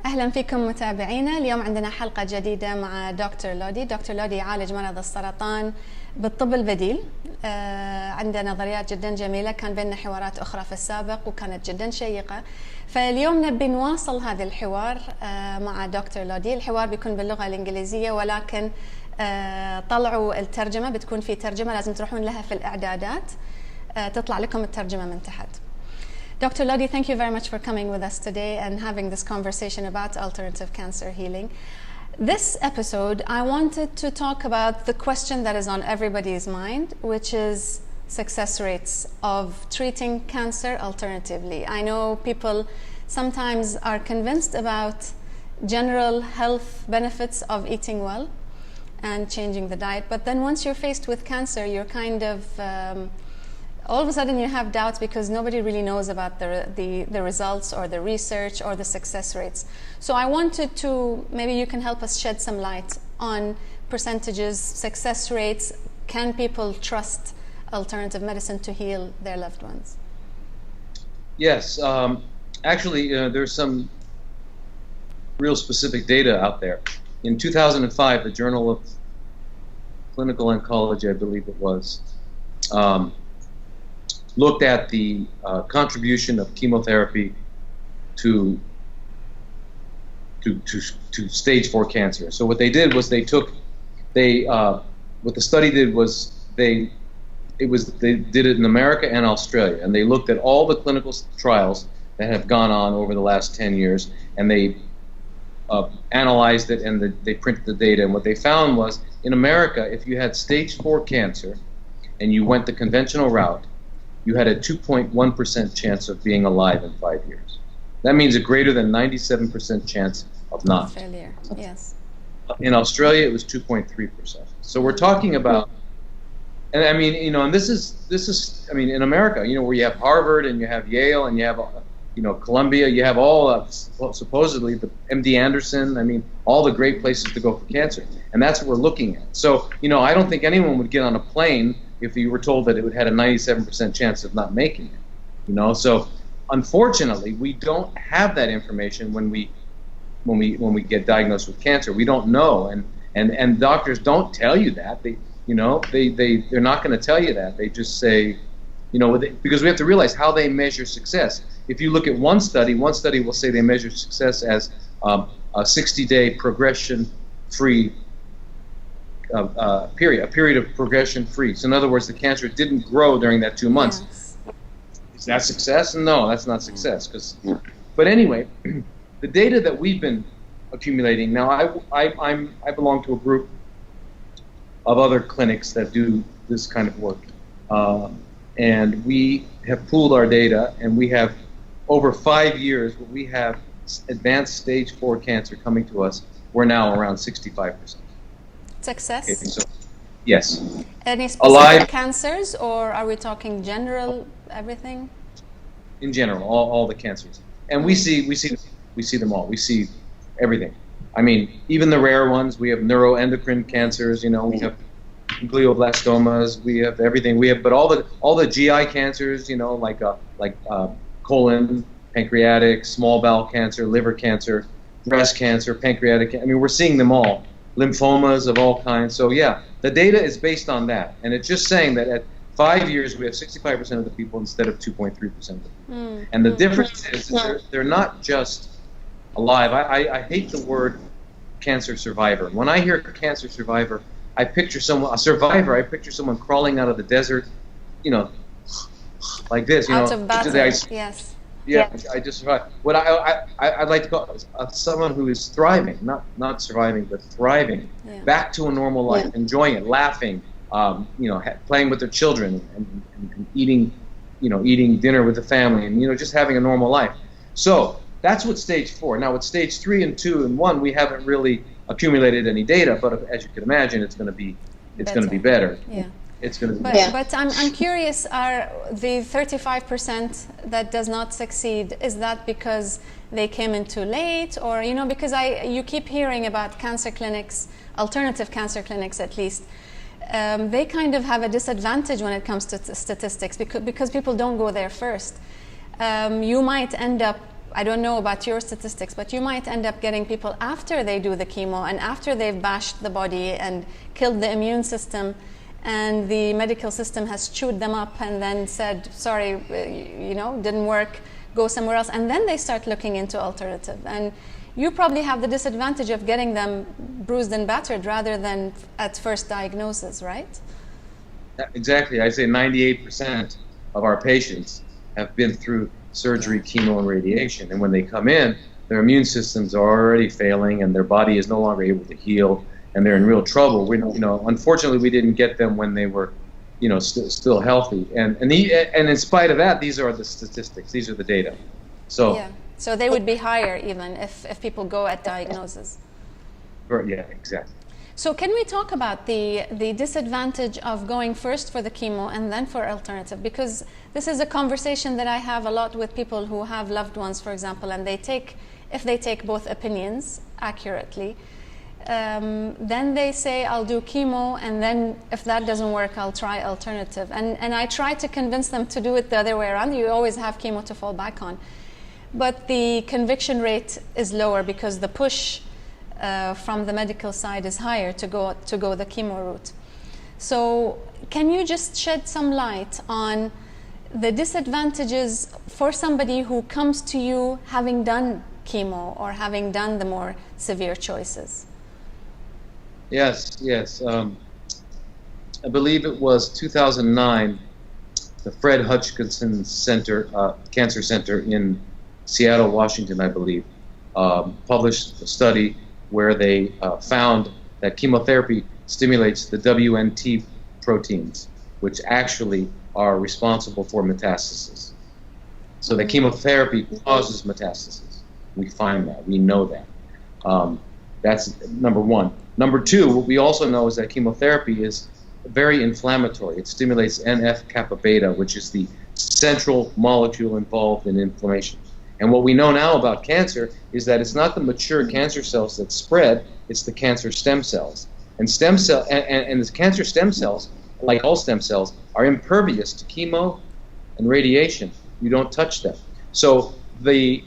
أهلا فيكم متابعينا. اليوم عندنا حلقة جديدة مع دكتور لودي. دكتور لودي يعالج مرض السرطان بالطب البديل. عنده نظريات جدا جميلة، كان بيننا حوارات أخرى في السابق وكانت جدا شيقة. فاليوم نبي نواصل هذا الحوار مع دكتور لودي. الحوار بيكون باللغة الإنجليزية، ولكن طلعوا الترجمة، بتكون في ترجمة لازم تروحون لها في الإعدادات، تطلع لكم الترجمة من تحت. Dr. Lodi, thank you very much for coming with us today and having this conversation about alternative cancer healing. This episode, I wanted to talk about the question that is on everybody's mind, which is success rates of treating cancer alternatively. I know people sometimes are convinced about general health benefits of eating well and changing the diet, but then once you're faced with cancer, you're kind of all of a sudden you have doubts because nobody really knows about the results or the research or the success rates. So I wanted to, maybe you can help us shed some light on percentages, success rates. Can people trust alternative medicine to heal their loved ones? Yes, actually there's some real specific data out there. In 2005, the Journal of Clinical Oncology, I believe it was, looked at the contribution of chemotherapy to stage 4 cancer. So what they did was what the study did was they did it in America and Australia, and they looked at all the clinical trials that have gone on over the last 10 years, and they analyzed it, and they printed the data. And what they found was, in America, if you had stage 4 cancer and you went the conventional route, you had a 2.1% chance of being alive in 5 years. That means a greater than 97% chance of not. Failure, yes. In Australia, it was 2.3%. So we're talking about, and I mean, you know, and this is, I mean, in America, you know, where you have Harvard and you have Yale and you have, you know, Columbia, you have all supposedly the MD Anderson, I mean, all the great places to go for cancer. And that's what we're looking at. So, you know, I don't think anyone would get on a plane if you were told that it had a 97% chance of not making it, you know. So unfortunately, we don't have that information when we get diagnosed with cancer. We don't know, and doctors don't tell you that. They're not going to tell you that. They just say, you know, because we have to realize how they measure success. If you look at one study will say they measure success as a 60-day progression-free period, a period of progression-free. So in other words, the cancer didn't grow during that 2 months. Yes. Is that success? No, that's not success. But anyway, the data that we've been accumulating now, I belong to a group of other clinics that do this kind of work, and we have pooled our data, and we have over 5 years, we have advanced stage 4 cancer coming to us. We're now around 65%. Success? Okay, so, yes. Any specific cancers, or are we talking general, everything? In general, all the cancers, and we see them all. We see everything. I mean, even the rare ones. We have neuroendocrine cancers. You know, we have glioblastomas. We have everything. We have, but all the GI cancers. You know, like colon, pancreatic, small bowel cancer, liver cancer, breast cancer, pancreatic. I mean, we're seeing them all. Lymphomas of all kinds. So yeah, the data is based on that, and it's just saying that at 5 years we have 65% of the people instead of 2.3% of the people. And the difference is they're not just alive. I hate the word cancer survivor. When I hear cancer survivor, I picture a survivor. I picture someone crawling out of the desert, you know, like this. You out know, of battle. Yes. Yeah, I just survived. What I'd like to call someone who is thriving, not surviving, but thriving, back to a normal life, enjoying it, laughing, you know, playing with their children, and eating, you know, eating dinner with the family, and you know, just having a normal life. So that's what stage 4. Now with stage 3 and 2 and 1, we haven't really accumulated any data, but as you can imagine, it's going to be better. Yeah. It's going to be but I'm curious, are the 35% that does not succeed, is that because they came in too late, or, you know, because you keep hearing about cancer clinics, alternative cancer clinics at least, they kind of have a disadvantage when it comes to statistics because people don't go there first. You might end up I don't know about your statistics, but you might end up getting people after they do the chemo and after they've bashed the body and killed the immune system, and the medical system has chewed them up and then said, sorry, you know, didn't work, go somewhere else, and then they start looking into alternative. And you probably have the disadvantage of getting them bruised and battered rather than at first diagnosis, right? Exactly. I say 98% of our patients have been through surgery, chemo, and radiation. And when they come in, their immune systems are already failing and their body is no longer able to heal, and they're in real trouble. We, you know, unfortunately, we didn't get them when they were, you know, still healthy. And in spite of that, these are the statistics. These are the data. So yeah. So they would be higher even if people go at diagnosis. Yeah, exactly. So can we talk about the disadvantage of going first for the chemo and then for alternative? Because this is a conversation that I have a lot with people who have loved ones, for example, and if they take both opinions accurately, then they say, I'll do chemo, and then if that doesn't work, I'll try alternative. And I try to convince them to do it the other way around. You always have chemo to fall back on. But the conviction rate is lower because the push from the medical side is higher to go the chemo route. So can you just shed some light on the disadvantages for somebody who comes to you having done chemo or having done the more severe choices? Yes. I believe it was 2009, the Fred Hutchinson Center, Cancer Center in Seattle, Washington, I believe, published a study where they found that chemotherapy stimulates the WNT proteins, which actually are responsible for metastasis. So the chemotherapy causes metastasis. We find that. We know that. That's number one. Number two, what we also know is that chemotherapy is very inflammatory. It stimulates NF-kappa beta, which is the central molecule involved in inflammation. And what we know now about cancer is that it's not the mature cancer cells that spread, it's the cancer stem cells. And the cancer stem cells, like all stem cells, are impervious to chemo and radiation. You don't touch them. So they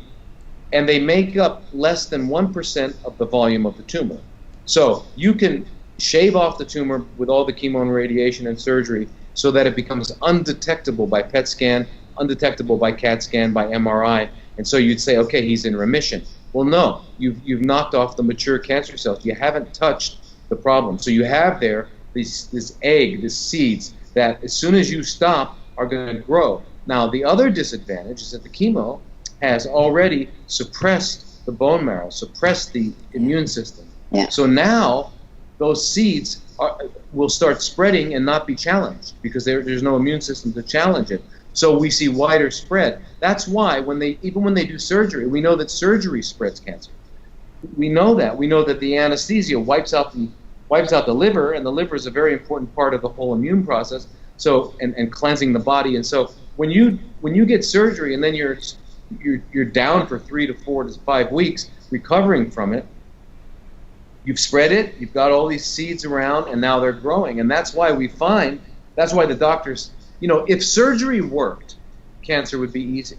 make up less than 1% of the volume of the tumor. So you can shave off the tumor with all the chemo and radiation and surgery so that it becomes undetectable by PET scan, undetectable by CAT scan, by MRI. And so you'd say, okay, he's in remission. Well, no, you've knocked off the mature cancer cells. You haven't touched the problem. So you have there this egg, these seeds that as soon as you stop are going to grow. Now, the other disadvantage is that the chemo has already suppressed the bone marrow, suppressed the immune system. Yeah. So now those seeds will start spreading and not be challenged because there's no immune system to challenge it. So we see wider spread. That's why even when they do surgery, we know that surgery spreads cancer. We know that. We know that the anesthesia wipes out the liver, and the liver is a very important part of the whole immune process. So and cleansing the body. And so when you get surgery and then you're down for 3 to 4 to 5 weeks recovering from it, you've spread it, you've got all these seeds around, and now they're growing. And that's why the doctors, you know, if surgery worked, cancer would be easy.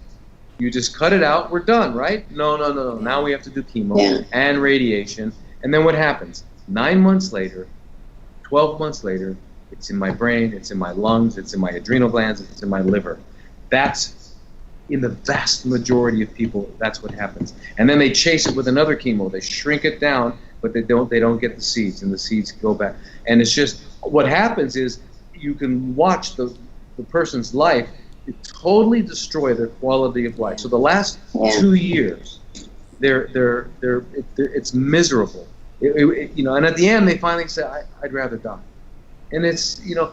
You just cut it out, we're done, right? No. Now we have to do chemo and radiation. And then what happens? 9 months later, 12 months later, it's in my brain, it's in my lungs, it's in my adrenal glands, it's in my liver. That's, in the vast majority of people, that's what happens. And then they chase it with another chemo. They shrink it down, but they don't get the seeds, and the seeds go back. And it's just, what happens is you can watch the person's life totally destroy their quality of life. So the last 2 years, it's miserable. You know, and at the end they finally say, I'd rather die. And it's, you know,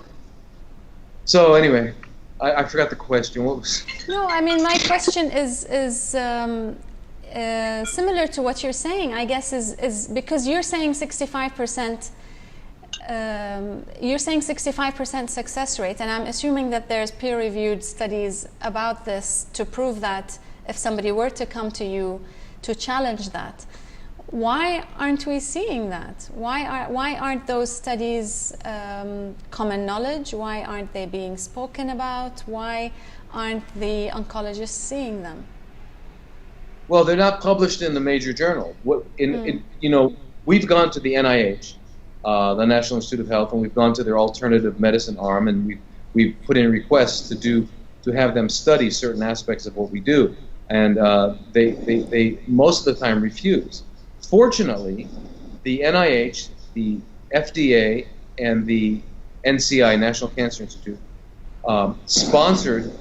so anyway, I forgot the question. What was? No, I mean, my question is similar to what you're saying, I guess, is because you're saying 65%. You're saying 65% success rate, and I'm assuming that there's peer-reviewed studies about this to prove that if somebody were to come to you to challenge that. Why aren't we seeing that? Why aren't those studies common knowledge? Why aren't they being spoken about? Why aren't the oncologists seeing them? Well, they're not published in the major journal. We've gone to the NIH, the National Institute of Health, and we've gone to their alternative medicine arm, and we've put in requests to have them study certain aspects of what we do, and they most of the time refuse. Fortunately, the NIH, the FDA, and the NCI, National Cancer Institute, sponsored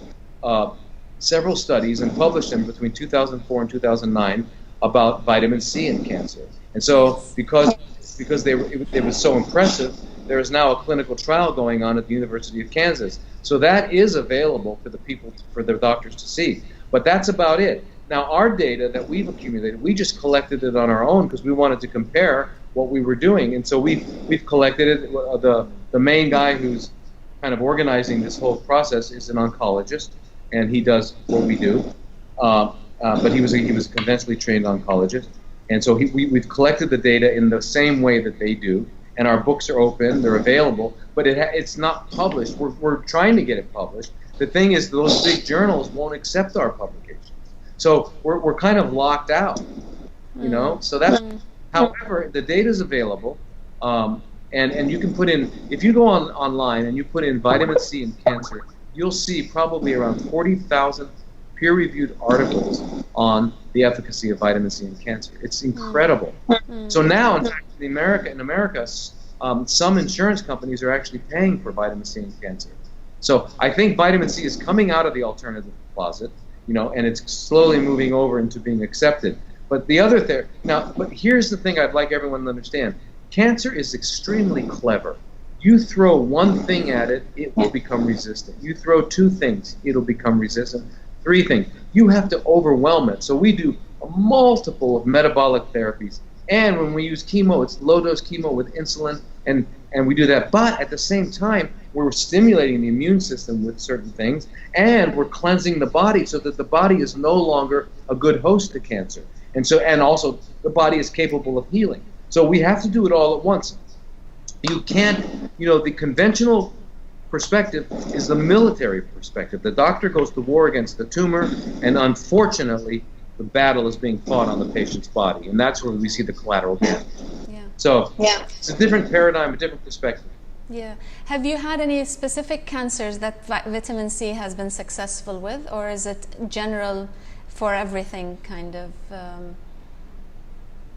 several studies and published them between 2004 and 2009 about vitamin C in cancer. And so, because it was so impressive, there is now a clinical trial going on at the University of Kansas. So that is available for the people, for their doctors to see. But that's about it. Now, our data that we've accumulated, we just collected it on our own because we wanted to compare what we were doing. And so we've collected it. The main guy who's kind of organizing this whole process is an oncologist, and he does what we do. But he was a conventionally trained oncologist, and so we've collected the data in the same way that they do. And our books are open; they're available, but it's not published. We're trying to get it published. The thing is, those big journals won't accept our publications, so we're kind of locked out, you know. So that's. However, the data is available, and you can put in, if you go online and you put in vitamin C in cancer, you'll see probably around 40,000 peer-reviewed articles on the efficacy of vitamin C in cancer. It's incredible. So now, in fact, in America, some insurance companies are actually paying for vitamin C in cancer. So I think vitamin C is coming out of the alternative closet, you know, and it's slowly moving over into being accepted. But the other thing, but here's the thing I'd like everyone to understand. Cancer is extremely clever. You throw one thing at it, it will become resistant. You throw two things, it'll become resistant. Three things, you have to overwhelm it. So we do a multiple of metabolic therapies. And when we use chemo, it's low-dose chemo with insulin, and we do that. But at the same time, we're stimulating the immune system with certain things, and we're cleansing the body so that the body is no longer a good host to cancer. And also the body is capable of healing. So we have to do it all at once. You can't, you know, the conventional perspective is the military perspective. The doctor goes to war against the tumor, and unfortunately, the battle is being fought on the patient's body, and that's where we see the collateral damage. Yeah. So it's a different paradigm, a different perspective. Yeah. Have you had any specific cancers that vitamin C has been successful with, or is it general for everything, kind of?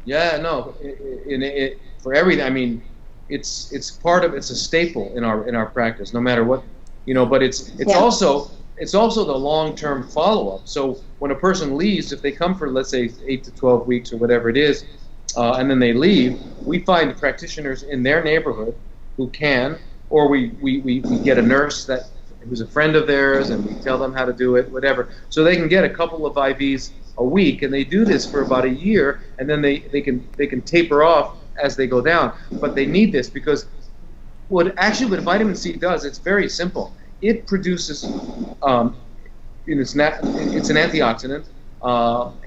Yeah, no, for everything. I mean, it's a staple in our practice, no matter what, you know. But it's also the long-term follow-up. So when a person leaves, if they come for, let's say, 8 to 12 weeks or whatever it is, and then they leave, we find practitioners in their neighborhood who can, or we get a nurse who's a friend of theirs, and we tell them how to do it, whatever. So they can get a couple of IVs a week, and they do this for about a year, and then they can taper off as they go down. But they need this because what vitamin C does, it's very simple. It produces, it's an antioxidant,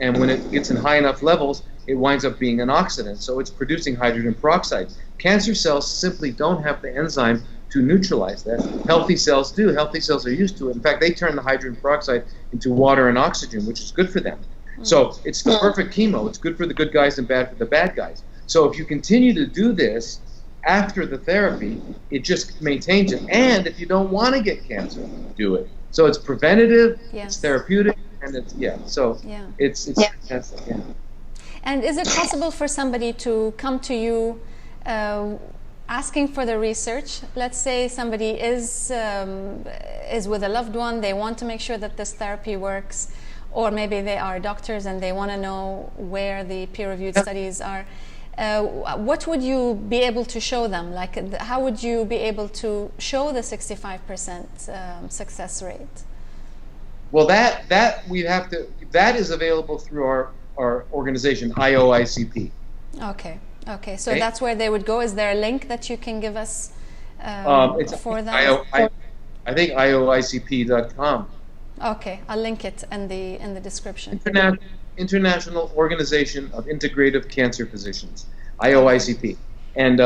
and when it gets in high enough levels, it winds up being an oxidant. So it's producing hydrogen peroxide. Cancer cells simply don't have the enzyme to neutralize that. Healthy cells do. Healthy cells are used to it. In fact, they turn the hydrogen peroxide into water and oxygen, which is good for them. So it's the perfect chemo. It's good for the good guys and bad for the bad guys. So if you continue to do this after the therapy, it just maintains it. And if you don't want to get cancer, do it. So it's preventative, it's therapeutic, and it's it's fantastic. Yeah. And is it possible for somebody to come to you asking for the research? Let's say somebody is with a loved one, they want to make sure that this therapy works, or maybe they are doctors and they want to know where the peer-reviewed studies are. What would you be able to show them? Like, how would you be able to show the 65% success rate? Well, that is available through our organization, IOICP. Okay. So that's where they would go. Is there a link that you can give us for that? I think IOICP.com. Okay, I'll link it in the description. International Organization of Integrative Cancer Physicians, IOICP, and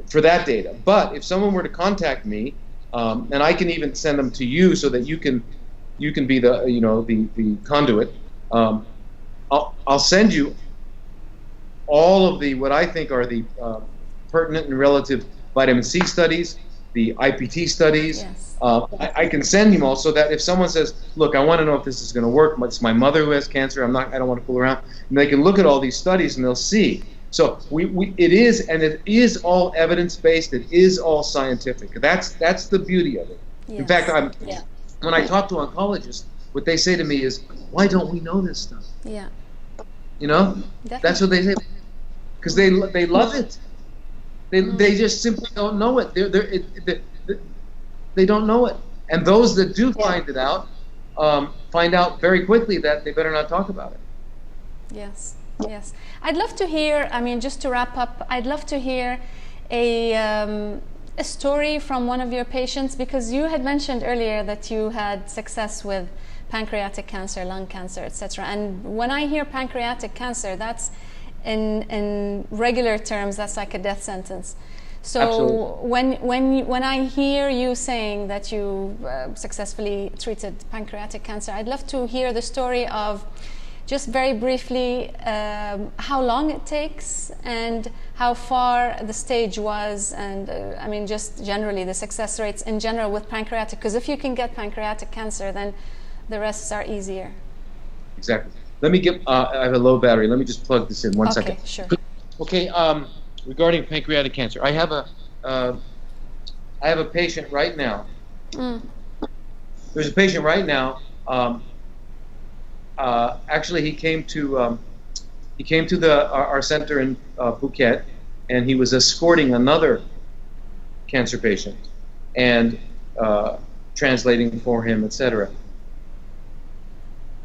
for that data. But if someone were to contact me, and I can even send them to you so that you can be the conduit. I'll send you all of the what I think are the pertinent and relative vitamin C studies, the IPT studies. Yes. I can send them all so that if someone says, "Look, I want to know if this is going to work. It's my mother who has cancer. I don't want to fool around." And they can look at all these studies and they'll see. So it is all evidence-based. It is all scientific. That's the beauty of it. Yes. In fact, when I talk to oncologists, what they say to me is, "Why don't we know this stuff?" Yeah. You know, Definitely. that's what they say, because they love it. They just simply don't know it. They don't know it, and those that do find it out find out very quickly that they better not talk about it. Yes, yes. I'd love to hear, I mean, just to wrap up, I'd love to hear a story from one of your patients, because you had mentioned earlier that you had success with pancreatic cancer, lung cancer, etc. And when I hear pancreatic cancer, that's in regular terms, that's like a death sentence. So Absolutely. when I hear you saying that you successfully treated pancreatic cancer, I'd love to hear the story of, just very briefly, how long it takes and how far the stage was, and I mean, just generally the success rates in general with pancreatic, because if you can get pancreatic cancer, then the rests are easier. Exactly. Let me get. I have a low battery. Let me just plug this in one second. Okay, sure. Okay. Regarding pancreatic cancer, I have a patient right now. There's a patient right now. Actually, he came to our center in Phuket, and he was escorting another cancer patient and translating for him, etc.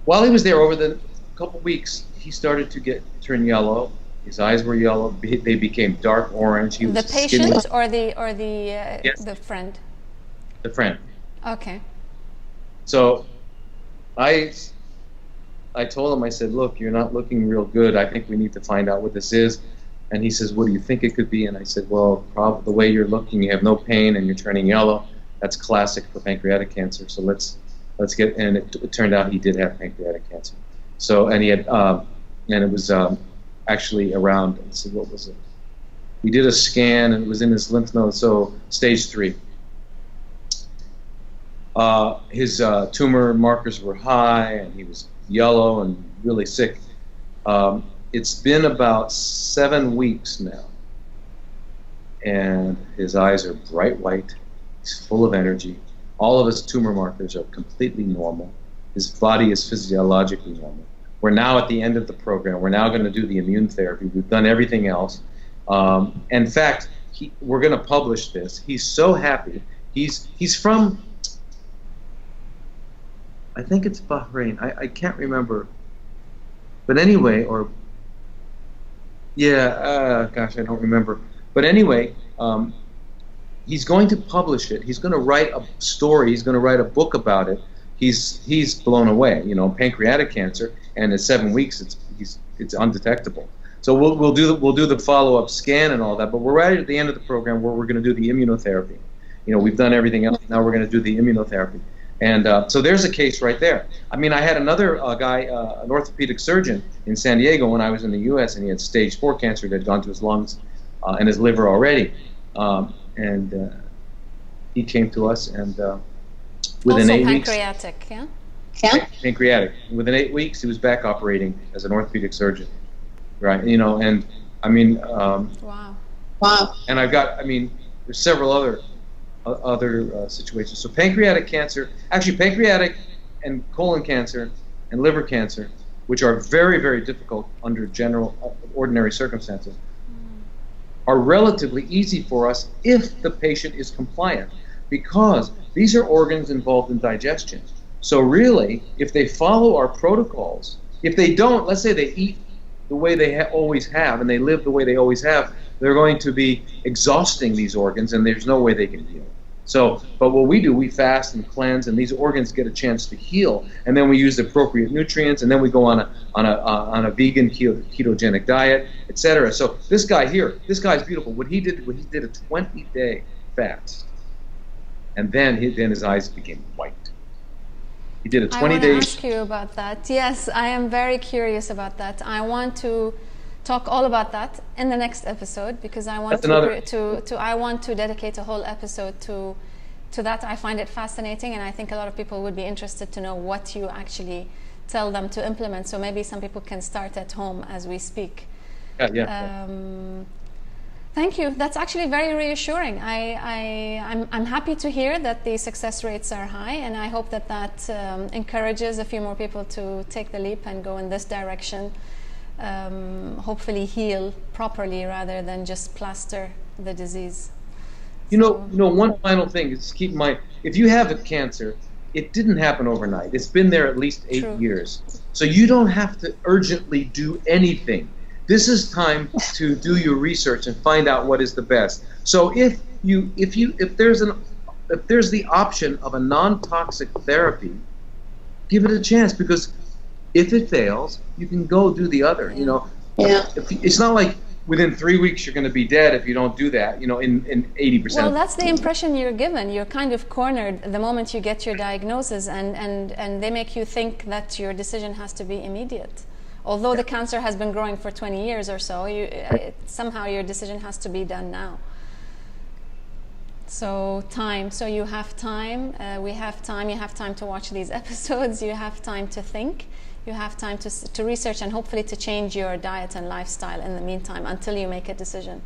While he was there, over the couple weeks, he started to turn yellow. His eyes were yellow. They became dark orange. He was the patient skinny. or Yes. the friend? The friend. Okay. So I told him, I said, "Look, you're not looking real good. I think we need to find out what this is." And he says, "What do you think it could be?" And I said, "Well, probably the way you're looking, you have no pain and you're turning yellow. That's classic for pancreatic cancer. So let's get." And it turned out he did have pancreatic cancer. So, and he had, and it was actually around, let's see, what was it? We did a scan and it was in his lymph node, so stage 3. His tumor markers were high and he was yellow and really sick. It's been about 7 weeks now, and his eyes are bright white. He's full of energy. All of his tumor markers are completely normal. His body is physiologically normal. We're now at the end of the program. We're now going to do the immune therapy. We've done everything else. In fact, we're going to publish this. He's so happy. He's from, I think it's Bahrain. I can't remember. But anyway, or, yeah, gosh, I don't remember. But anyway, he's going to publish it. He's going to write a story. He's going to write a book about it. He's blown away. You know, pancreatic cancer, and in 7 weeks it's undetectable. So we'll do the follow-up scan and all that. But we're right at the end of the program where we're going to do the immunotherapy. You know, we've done everything else. Now we're going to do the immunotherapy. And so there's a case right there. I mean, I had another guy, an orthopedic surgeon in San Diego when I was in the U.S., and he had stage 4 cancer that had gone to his lungs and his liver already. And he came to us, and within also 8 weeks... pancreatic, yeah? Yeah. Pancreatic. Within 8 weeks, he was back operating as an orthopedic surgeon. Right, you know, and I mean... wow. Wow. And I've got, I mean, there's several other situations. So pancreatic cancer, actually pancreatic and colon cancer and liver cancer, which are very, very difficult under ordinary circumstances, are relatively easy for us if the patient is compliant, because these are organs involved in digestion. So really, if they follow our protocols, if they don't, let's say they eat the way they always have and they live the way they always have, they're going to be exhausting these organs, and there's no way they can heal. So, but what we do, we fast and cleanse, and these organs get a chance to heal, and then we use the appropriate nutrients, and then we go on a vegan ketogenic diet, etc. So this guy here, this guy's beautiful. What he did a 20-day fast, and then his eyes became white. He did a 20 I days. want to ask you about that. Yes, I am very curious about that. I want to talk all about that in the next episode because I want I want to dedicate a whole episode to that. I find it fascinating, and I think a lot of people would be interested to know what you actually tell them to implement. So maybe some people can start at home as we speak. Thank you. That's actually very reassuring. I'm happy to hear that the success rates are high, and I hope that encourages a few more people to take the leap and go in this direction. Hopefully heal properly rather than just plaster the disease. You know, one final thing is keep in mind, if you have a cancer, it didn't happen overnight. It's been there at least 8 years. So you don't have to urgently do anything. This is time to do your research and find out what is the best. So if there's the option of a non-toxic therapy, give it a chance, because if it fails, you can go do the other. You know, it's not like within 3 weeks you're going to be dead if you don't do that. You know, in 80%. Well, that's the impression you're given. You're kind of cornered the moment you get your diagnosis, and they make you think that your decision has to be immediate. Although the cancer has been growing for 20 years or so, somehow your decision has to be done now. So time. So you have time. We have time. You have time to watch these episodes. You have time to think. You have time to research and hopefully to change your diet and lifestyle in the meantime until you make a decision.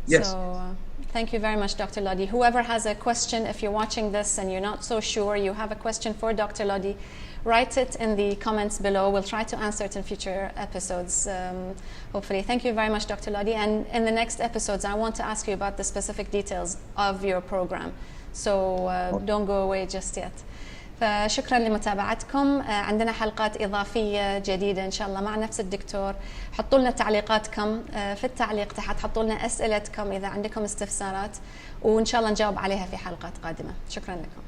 Yes. So thank you very much, Dr. Lodi. Whoever has a question, if you're watching this and you're not so sure, you have a question for Dr. Lodi, write it in the comments below. We'll try to answer it in future episodes, hopefully. Thank you very much, Dr. Lodi. And in the next episodes, I want to ask you about the specific details of your program. So don't go away just yet. فشكرا لمتابعتكم. عندنا حلقات إضافية جديدة إن شاء الله مع نفس الدكتور. حطوا لنا تعليقاتكم في التعليق تحت، حطوا لنا أسئلتكم إذا عندكم استفسارات، وإن شاء الله نجاوب عليها في حلقات قادمة. شكرا لكم.